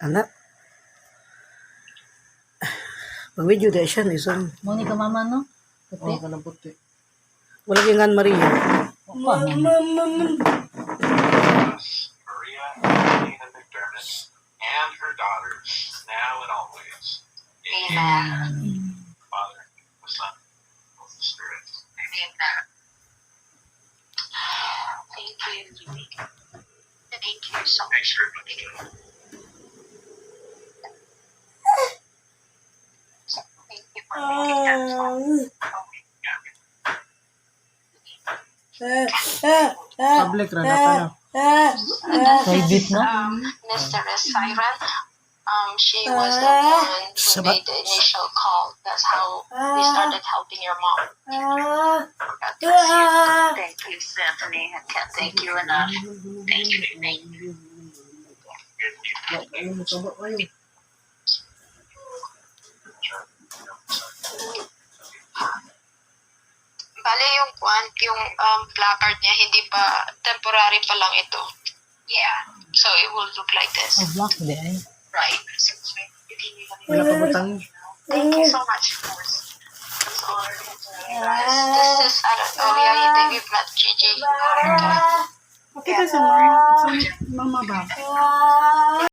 Anak. Pag-video dahil siya, isang. Muni ka mama, no? Puti. Oo, kanang puti. Wala kang gan Maria. Opa, Maria Magdalena McDermott and her daughters, now and always. Amen. Father, the Son, and the Spirit. Amen. Thank you. Thank you so much. Thanks very much, Joe. Thank you for making that fun. Public ra na tayo. private na. Miss Teres Siren, she was the one who made the initial call. That's how we started helping your mom. God bless you. Thank you, Stephanie. I can't thank you enough. Thank you. Thank you. Ayun, masama kayo. Bale yung placard niya, hindi pa, temporary pa lang ito. Yeah. So it will look like this. Oh, black di ay. Right. Wala pa butang. Thank you so much. This is Aurelia Devi Vlad Gigi. Okay ka sa mama ba?